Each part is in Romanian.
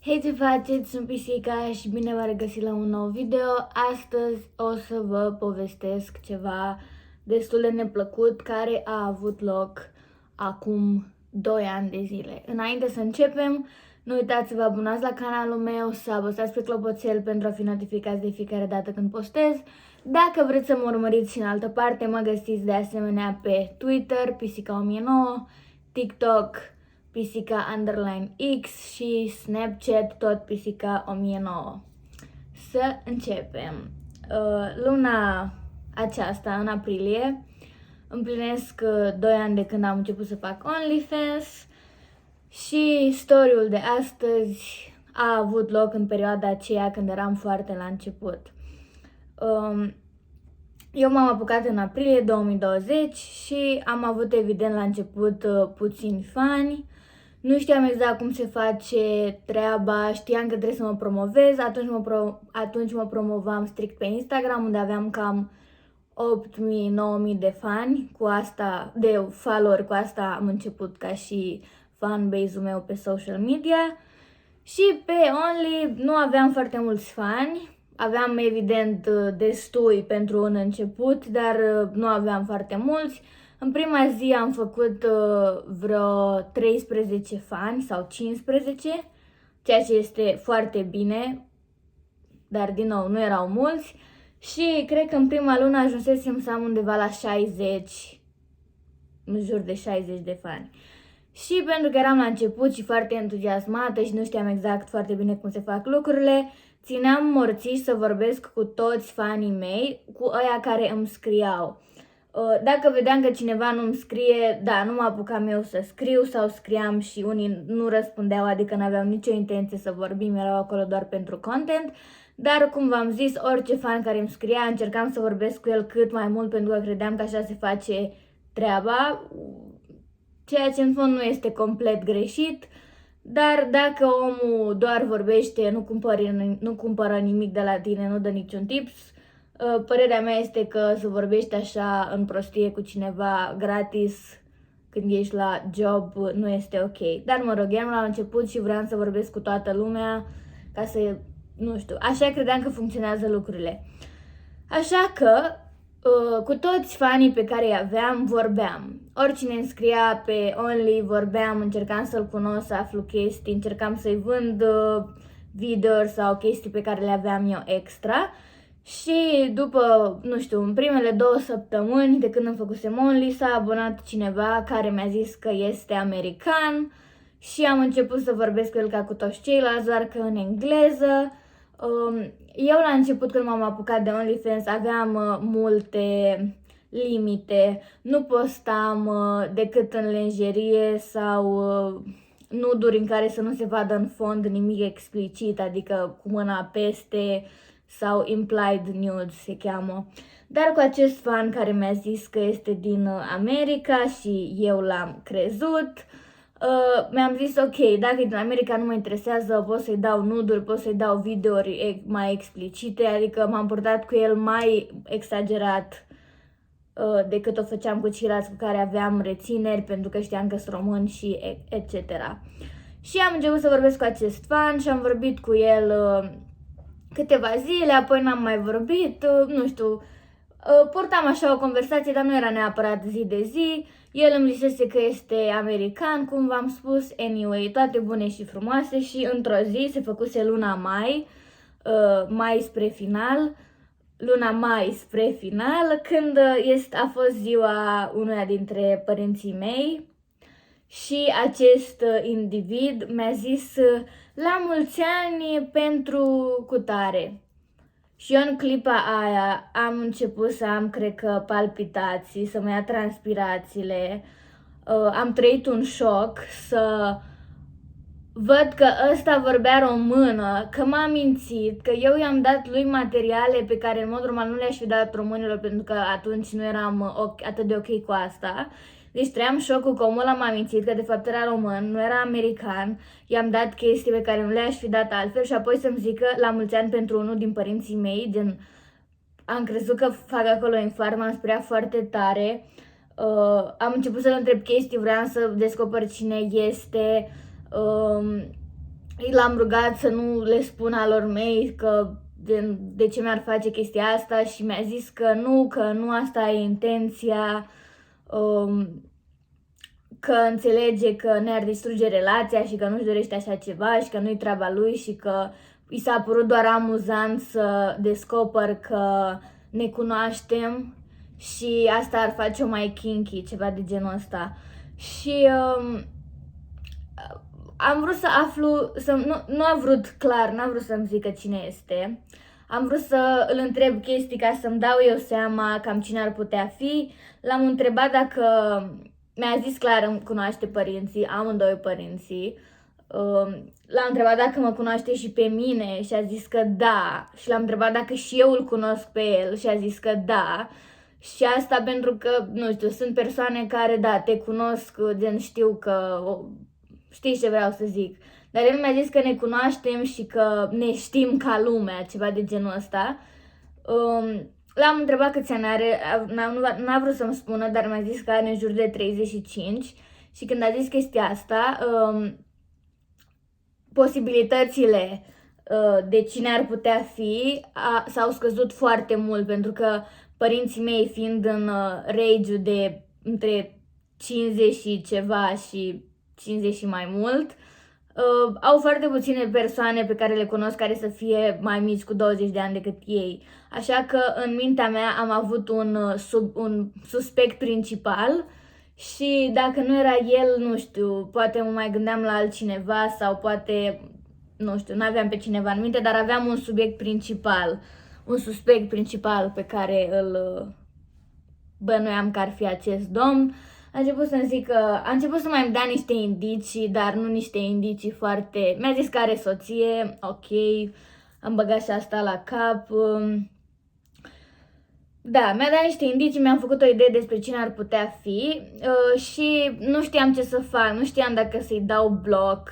Hei, ce faceți? Sunt Pisica și bine v-am regăsit la un nou video. Astăzi o să vă povestesc ceva destul de neplăcut care a avut loc acum 2 ani de zile. Înainte să începem, nu uitați să vă abonați la canalul meu, să apăsați pe clopoțel pentru a fi notificați de fiecare dată când postez. Dacă vreți să mă urmăriți și în altă parte, mă găsiți de asemenea pe Twitter, Pisica1009, TikTok, Pisica_X și Snapchat, tot Pisica1009. Să începem. Luna aceasta, în aprilie, împlinesc 2 ani de când am început să fac OnlyFans și story-ul de astăzi a avut loc în perioada aceea când eram foarte la început. Eu m-am apucat în aprilie 2020 și am avut evident la început puțini fani. Nu știam exact cum se face treaba, știam că trebuie să mă promovez, atunci mă promovam strict pe Instagram, unde aveam cam 8.000-9.000 de fani, de followeri, cu asta am început ca și fanbase-ul meu pe social media. Și pe Only nu aveam foarte mulți fani, aveam evident destui pentru un început, dar nu aveam foarte mulți. În prima zi am făcut vreo 13 fani sau 15, ceea ce este foarte bine, dar din nou nu erau mulți. Și cred că în prima lună ajunsesem să am undeva la 60, în jur de 60 de fani. Și pentru că eram la început și foarte entuziasmată și nu știam exact foarte bine cum se fac lucrurile, țineam morții să vorbesc cu toți fanii mei, cu ăia care îmi scriau. Dacă vedeam că cineva nu-mi scrie, da, nu mă apucam eu să scriu sau scriam și unii nu răspundeau, adică n-aveau nicio intenție să vorbim, erau acolo doar pentru content. Dar, cum v-am zis, orice fan care îmi scria, încercam să vorbesc cu el cât mai mult pentru că credeam că așa se face treaba, ceea ce în fond nu este complet greșit. Dar dacă omul doar vorbește, nu cumpără nimic de la tine, nu dă niciun tips, părerea mea este că să vorbești așa în prostie cu cineva gratis când ești la job nu este ok. Dar mă rog, eram la început și vreau să vorbesc cu toată lumea ca să, nu știu, așa credeam că funcționează lucrurile. Așa că cu toți fanii pe care îi aveam vorbeam. Oricine îmi scria pe Only vorbeam, încercam să-l cunosc, să aflu chestii, încercam să-i vând video sau chestii pe care le aveam eu extra. Și după, nu știu, în primele 2 săptămâni de când îmi făcusem Only, s-a abonat cineva care mi-a zis că este american și am început să vorbesc cu el ca cu toți ceilalți, doar că în engleză. Eu la început, când m-am apucat de OnlyFans, aveam multe limite. Nu postam decât în lenjerie sau nuduri în care să nu se vadă în fond nimic explicit, adică cu mâna peste sau implied nudes se cheamă. Dar cu acest fan care mi-a zis că este din America și eu l-am crezut, mi-am zis ok, dacă e din America nu mă interesează, pot să-i dau nuduri, pot să-i dau videouri mai explicite, adică m-am purtat cu el mai exagerat decât o făceam cu ceilalți cu care aveam rețineri, pentru că știam că sunt români și etc. Și am început să vorbesc cu acest fan și am vorbit cu el câteva zile, apoi n-am mai vorbit, nu știu, purtam așa o conversație, dar nu era neapărat zi de zi. El îmi zisese că este american, cum v-am spus, anyway, toate bune și frumoase și într-o zi se făcuse luna mai, luna mai spre final, când a fost ziua unuia dintre părinții mei și acest individ mi-a zis la mulți ani pentru cutare. Și eu în clipa aia am început să am, cred că, palpitații, să-mi ia transpirațiile. Am trăit un șoc să văd că ăsta vorbea română, că m-a mințit, că eu i-am dat lui materiale pe care în mod normal nu le-aș fi dat românilor pentru că atunci nu eram atât de ok cu asta. Deci trăiam șocul că omul ăla m-a mințit, că de fapt era român, nu era american. I-am dat chestii pe care nu le-aș fi dat altfel și apoi să-mi zică la mulți ani pentru unul din părinții mei, gen, am crezut că fac acolo infart, m-am speriat foarte tare. Am început să-l întreb chestii, vreau să descoper cine este. l-am rugat să nu le spun alor mei că de ce mi-ar face chestia asta și mi-a zis că nu asta e intenția, că înțelege că ne-ar distruge relația și că nu-și dorește așa ceva și că nu-i treaba lui și că i s-a părut doar amuzant să descoper că ne cunoaștem și asta ar face-o mai kinky, ceva de genul ăsta. Și am vrut să aflu, nu a vrut clar, n-a vrut să-mi zică cine este. Am vrut să îl întreb chestii ca să-mi dau eu seama cam cine ar putea fi. L-am întrebat dacă, mi-a zis clar, îmi cunoaște părinții, amândoi părinții. L-am întrebat dacă mă cunoaște și pe mine și a zis că da. Și l-am întrebat dacă și eu îl cunosc pe el și a zis că da. Și asta pentru că, nu știu, sunt persoane care, da, te cunosc, gen știu că, știi ce vreau să zic. Dar el mi-a zis că ne cunoaștem și că ne știm ca lumea, ceva de genul ăsta. L-am întrebat câți ani are, n-a vrut să-mi spună, dar mi-a zis că are în jur de 35. Și când a zis chestia asta, posibilitățile de cine ar putea fi s-au scăzut foarte mult, pentru că părinții mei fiind în range de între 50 și ceva și 50 și mai mult, au foarte puține persoane pe care le cunosc care să fie mai mici cu 20 de ani decât ei. Așa că în mintea mea am avut un suspect principal și dacă nu era el, nu știu, poate mă mai gândeam la altcineva sau poate, nu știu, nu aveam pe cineva în minte, dar aveam un subiect principal, un suspect principal pe care îl bănuiam că ar fi acest domn. A început să-mi zică, a început să mai îmi dea niște indicii, dar nu niște indicii foarte... Mi-a zis că are soție, ok, am băgat și asta la cap. Da, mi-a dat niște indicii, mi-am făcut o idee despre cine ar putea fi și nu știam ce să fac, nu știam dacă să-i dau bloc,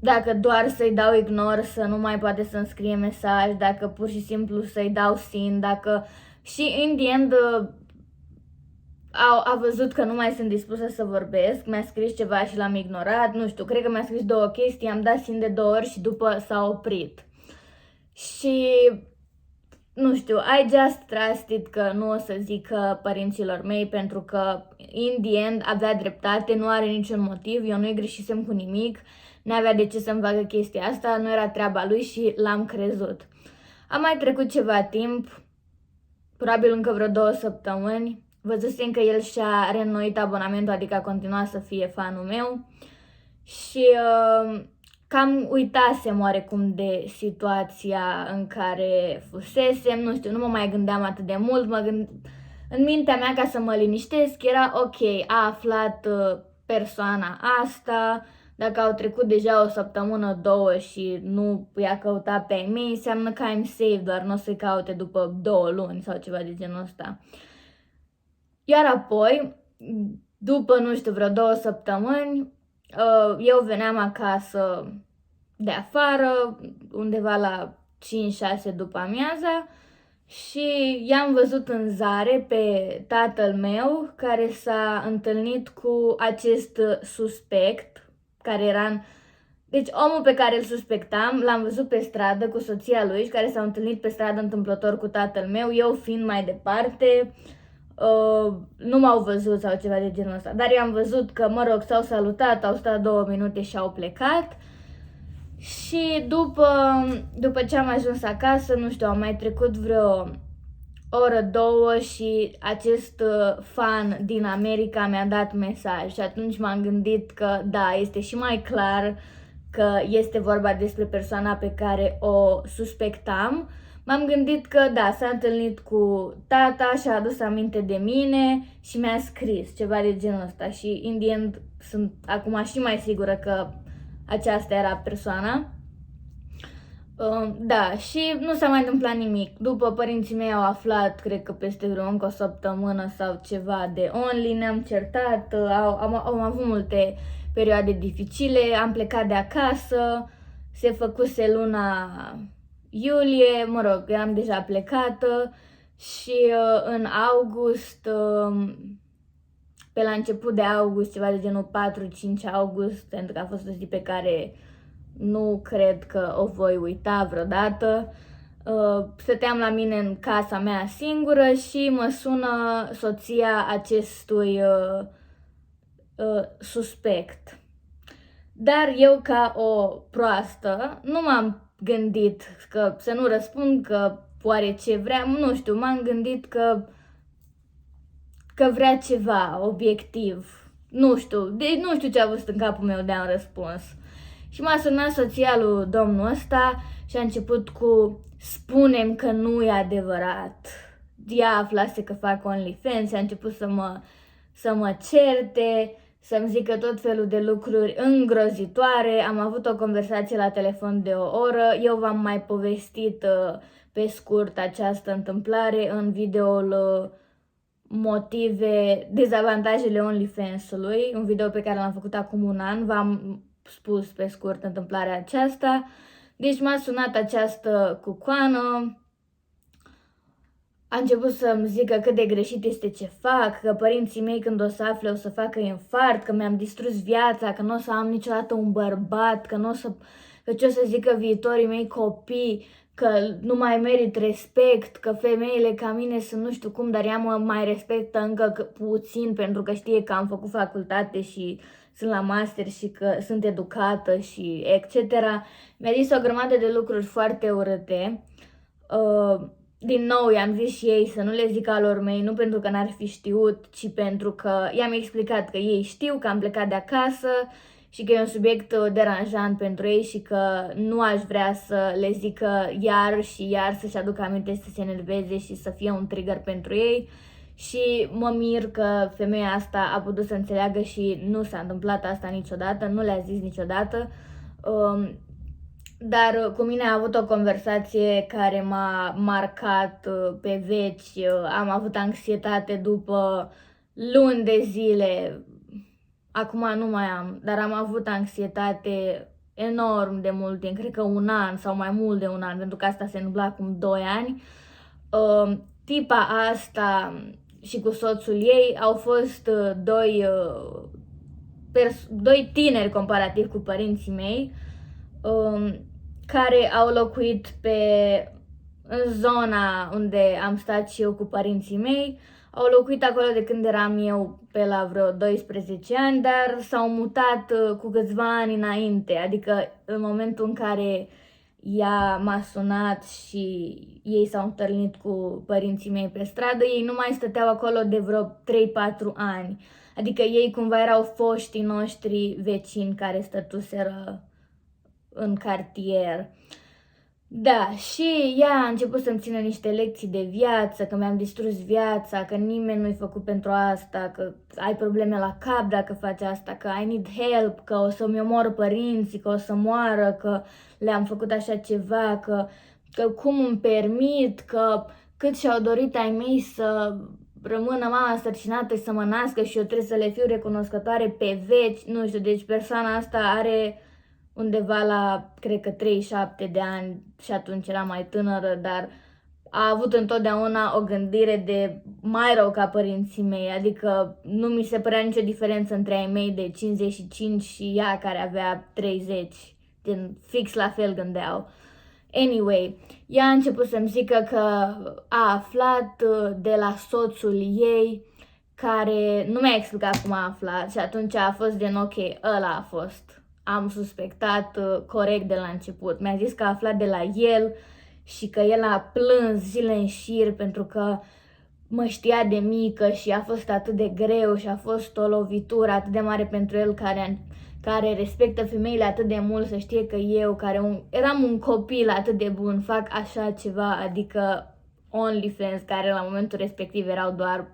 dacă doar să-i dau ignore, să nu mai poate să-mi scrie mesaj, dacă pur și simplu să-i dau sin, dacă... Și in the end a văzut că nu mai sunt dispusă să vorbesc, mi-a scris ceva și l-am ignorat, nu știu, cred că mi-a scris 2 chestii, am dat sin de 2 ori și după s-a oprit. Și, nu știu, I just trusted că nu o să zică părinților mei pentru că, in the end, avea dreptate, nu are niciun motiv, eu nu-i greșisem cu nimic, n-avea de ce să-mi facă chestia asta, nu era treaba lui și l-am crezut. A mai trecut ceva timp, probabil încă vreo 2 săptămâni, văzusem că el și-a reînnoit abonamentul, adică a continuat să fie fanul meu și cam uitasem oarecum de situația în care fusesem, nu știu, nu mă mai gândeam atât de mult, în mintea mea, ca să mă liniștesc, era ok, a aflat persoana asta, dacă au trecut deja 1 săptămână, 2 și nu i-a căutat pe mei, înseamnă că I'm safe, doar nu o să-i caute după 2 luni sau ceva de genul ăsta. Iar apoi, după, nu știu, vreo 2 săptămâni, eu veneam acasă de afară, undeva la 5-6 după amiaza și i-am văzut în zare pe tatăl meu care s-a întâlnit cu acest suspect, care era... Deci omul pe care îl suspectam, l-am văzut pe stradă cu soția lui și care s-au întâlnit pe stradă întâmplător cu tatăl meu, eu fiind mai departe... nu m-au văzut sau ceva de genul ăsta, dar i-am văzut că, mă rog, s-au salutat, au stat 2 minute și au plecat. Și după ce am ajuns acasă, nu știu, au mai trecut vreo oră, 2 și acest fan din America mi-a dat mesaj și atunci m-am gândit că da, este și mai clar că este vorba despre persoana pe care o suspectam. M-am gândit că da, s-a întâlnit cu tata și a adus aminte de mine și mi-a scris ceva de genul ăsta și in the end sunt acum și mai sigură că aceasta era persoana. Da, și nu s-a mai întâmplat nimic. După părinții mei au aflat, cred că peste vreo încă 1 săptămână sau ceva de Only, ne-am certat, am avut multe perioade dificile, am plecat de acasă, se făcuse luna iulie, mă rog, eram deja plecată și în august pe la început de august, ceva de genul 4-5 august, pentru că a fost o zi pe care nu cred că o voi uita vreodată. Stăteam la mine în casa mea singură și mă sună soția acestui suspect. Dar eu, ca o proastă, nu m-am gândit că să nu răspund, că oare ce vrea, nu știu, m-am gândit că vrea ceva obiectiv. Nu știu, deci nu știu ce a văzut în capul meu de am răspuns. Și m-a sunat soția lui domnul ăsta și a început cu: spune-mi că nu e adevărat. Ea aflase că fac OnlyFans și a început să mă certe, să-mi zică tot felul de lucruri îngrozitoare. Am avut o conversație la telefon de o oră. Eu v-am mai povestit pe scurt această întâmplare în videoul dezavantajele OnlyFans-ului, un video pe care l-am făcut acum un an. V-am spus pe scurt întâmplarea aceasta. Deci m-a sunat această cucoană, a început să-mi zică cât de greșit este ce fac, că părinții mei când o să afle o să facă infart, că mi-am distrus viața, că nu o să am niciodată un bărbat, că ce o să zică viitorii mei copii, că nu mai merit respect, că femeile ca mine sunt nu știu cum, dar ea mă mai respectă încă puțin pentru că știe că am făcut facultate și sunt la master și că sunt educată și etc. Mi-a zis o grămadă de lucruri foarte urâte. Din nou i-am zis și ei să nu le zic alor mei, nu pentru că n-ar fi știut, ci pentru că i-am explicat că ei știu că am plecat de acasă și că e un subiect deranjant pentru ei și că nu aș vrea să le zică iar și iar, să-și aducă aminte, să se enerveze și să fie un trigger pentru ei. Și mă mir că femeia asta a putut să înțeleagă și nu s-a întâmplat asta niciodată, nu le-a zis niciodată. Dar cu mine a avut o conversație care m-a marcat pe veci. Am avut anxietate după luni de zile. Acum nu mai am, dar am avut anxietate enorm de mult timp, cred că un an sau mai mult de un an, pentru că asta se întâmplă acum 2 ani. Tipa asta și cu soțul ei au fost doi tineri comparativ cu părinții mei, care au locuit în zona unde am stat și eu cu părinții mei. Au locuit acolo de când eram eu pe la vreo 12 ani, dar s-au mutat cu câțiva ani înainte, adică în momentul în care ea m-a sunat și ei s-au întâlnit cu părinții mei pe stradă, ei nu mai stăteau acolo de vreo 3-4 ani. Adică ei cumva erau foștii noștri vecini care stătuseră în cartier. Da, și ea a început să-mi țină niște lecții de viață, că mi-am distrus viața, că nimeni nu-i făcut pentru asta, că ai probleme la cap dacă faci asta, că I need help, că o să-mi omor părinții, că o să moară, că le-am făcut așa ceva, că cum îmi permit, că cât și-au dorit ai mei să rămână mama însărcinată și să mă nască și eu trebuie să le fiu recunoscătoare pe veci. Nu știu, deci persoana asta are undeva la, cred că 37 de ani și atunci era mai tânără, dar a avut întotdeauna o gândire de mai rău ca părinții mei, adică nu mi se părea nicio diferență între ai mei de 55 și ea care avea 30, din fix la fel gândeau. Anyway, ea a început să-mi zică că a aflat de la soțul ei, care nu mi-a explicat cum a aflat și atunci a fost din ok, ăla a fost. Am suspectat corect de la început. Mi-a zis că a aflat de la el și că el a plâns zile în șir pentru că mă știa de mică și a fost atât de greu și a fost o lovitură atât de mare pentru el care respectă femeile atât de mult, să știe că eu, eram un copil atât de bun, fac așa ceva, adică OnlyFans, care la momentul respectiv erau doar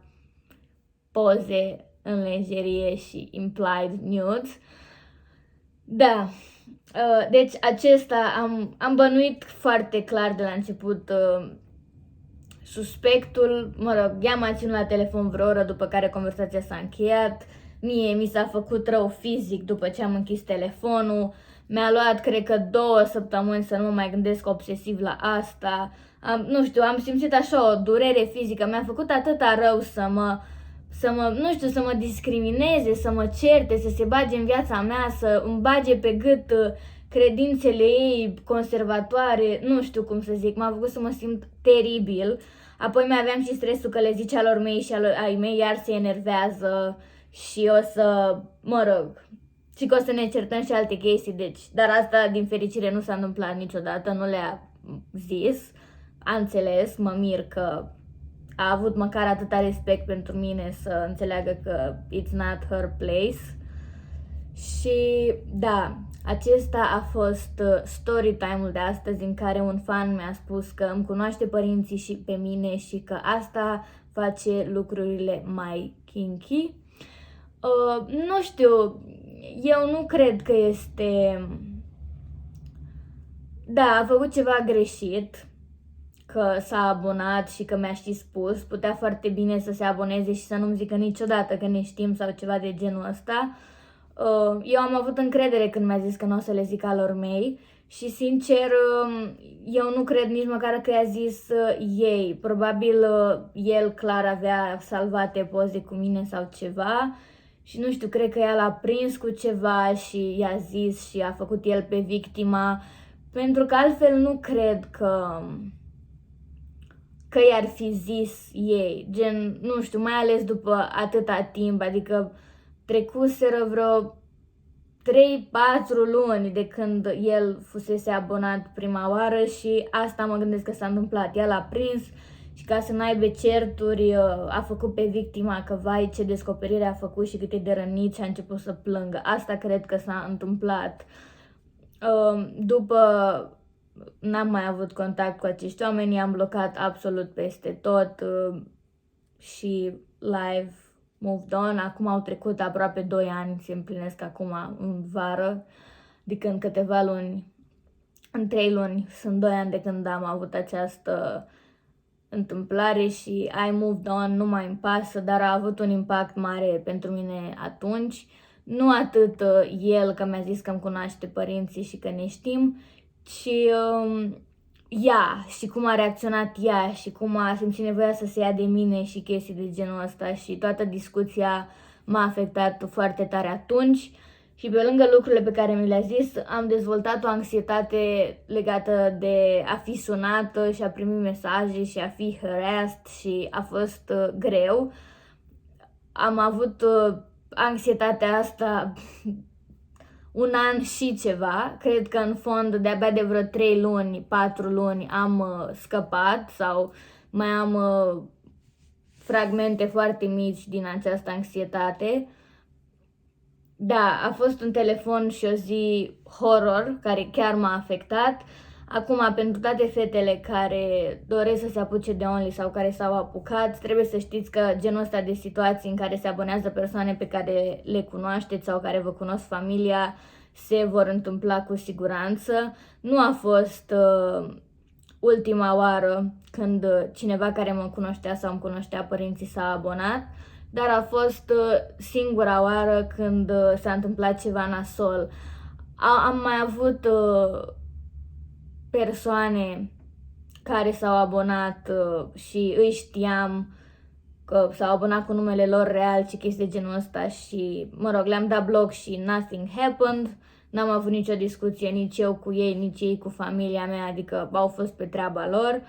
poze în lenjerie și implied nudes. Da, deci acesta am bănuit foarte clar de la început suspectul. Mă rog, ea m-a ținut la telefon vreo oră, după care conversația s-a încheiat. Mie mi s-a făcut rău fizic după ce am închis telefonul. Mi-a luat, cred că 2 săptămâni să nu mă mai gândesc obsesiv la asta. Nu știu, am simțit așa o durere fizică. Mi-a făcut atâta rău să mă nu știu, să mă discrimineze, să mă certe, să se bage în viața mea, să îmi bage pe gât credințele ei conservatoare, nu știu cum să zic, m-a făcut să mă simt teribil. Apoi mai aveam și stresul că le zice alor mei și ai mei iar se enervează și o să, mă rog, și că o să ne certăm și alte chestii, deci, dar asta din fericire nu s-a întâmplat niciodată, nu le-a zis, a înțeles, mă mir că a avut măcar atâta respect pentru mine să înțeleagă că it's not her place. Și da, acesta a fost story time-ul de astăzi în care un fan mi-a spus că îmi cunoaște părinții și pe mine și că asta face lucrurile mai kinky. Nu știu, eu nu cred că este... Da, a făcut ceva greșit, că s-a abonat și că mi-a și spus. Putea foarte bine să se aboneze și să nu-mi zică niciodată că ne știm sau ceva de genul ăsta. Eu am avut încredere când mi-a zis că nu o să le zic alor mei și sincer eu nu cred nici măcar că i-a zis ei. Probabil el clar avea salvate poze cu mine sau ceva și nu știu, cred că el a prins cu ceva și i-a zis și a făcut el pe victima, pentru că altfel nu cred că i-ar fi zis ei, gen, nu știu, mai ales după atâta timp, adică trecuseră vreo 3-4 luni de când el fusese abonat prima oară și asta mă gândesc că s-a întâmplat. El a prins și ca să n-aibă certuri a făcut pe victima că vai ce descoperire a făcut și cât e de rănit și a început să plângă. Asta cred că s-a întâmplat. După n-am mai avut contact cu acești oameni, i-am blocat absolut peste tot și live moved on. Acum au trecut aproape 2 ani, se împlinesc acum în vară, de când câteva luni, în 3 luni, sunt 2 ani de când am avut această întâmplare și I moved on, nu mai îmi pasă, dar a avut un impact mare pentru mine atunci. Nu atât el că mi-a zis că îmi cunoaște părinții și că ne știm, ci ea și cum a reacționat ea și cum a simțit nevoia să se ia de mine și chestii de genul ăsta și toată discuția m-a afectat foarte tare atunci și pe lângă lucrurile pe care mi le-a zis, am dezvoltat o anxietate legată de a fi sunată și a primi mesaje și a fi harassed și a fost greu. Am avut anxietatea asta un an și ceva, cred că în fond de-abia de vreo 3 luni, 4 luni am scăpat sau mai am fragmente foarte mici din această anxietate. Da, a fost un telefon și o zi horror care chiar m-a afectat. Acum, pentru toate fetele care doresc să se apuce de Only sau care s-au apucat, trebuie să știți că genul ăsta de situații în care se abonează persoane pe care le cunoașteți sau care vă cunosc familia se vor întâmpla cu siguranță. Nu a fost ultima oară când cineva care mă cunoștea sau îmi cunoștea părinții s-a abonat, dar a fost singura oară când s-a întâmplat ceva nasol. Am mai avut persoane care s-au abonat și îi știam că s-au abonat cu numele lor real și chestii de genul ăsta și, mă rog, le-am dat bloc și nothing happened. N-am avut nicio discuție, nici eu cu ei, nici ei cu familia mea, adică au fost pe treaba lor.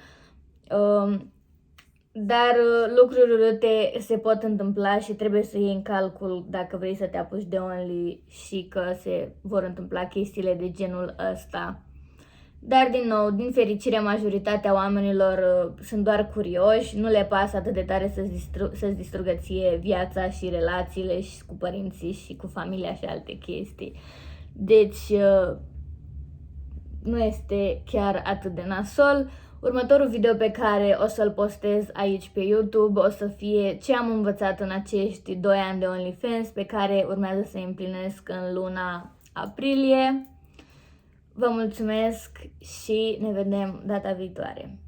Dar lucruri urâte se pot întâmpla și trebuie să iei în calcul dacă vrei să te apuci de Only și că se vor întâmpla chestiile de genul ăsta. Dar, din nou, din fericire, majoritatea oamenilor sunt doar curioși, nu le pasă atât de tare să-ți distrugă ție viața și relațiile și cu părinții și cu familia și alte chestii. Deci, nu este chiar atât de nasol. Următorul video pe care o să-l postez aici pe YouTube o să fie ce am învățat în acești 2 ani de OnlyFans pe care urmează să împlinesc în luna aprilie. Vă mulțumesc și ne vedem data viitoare!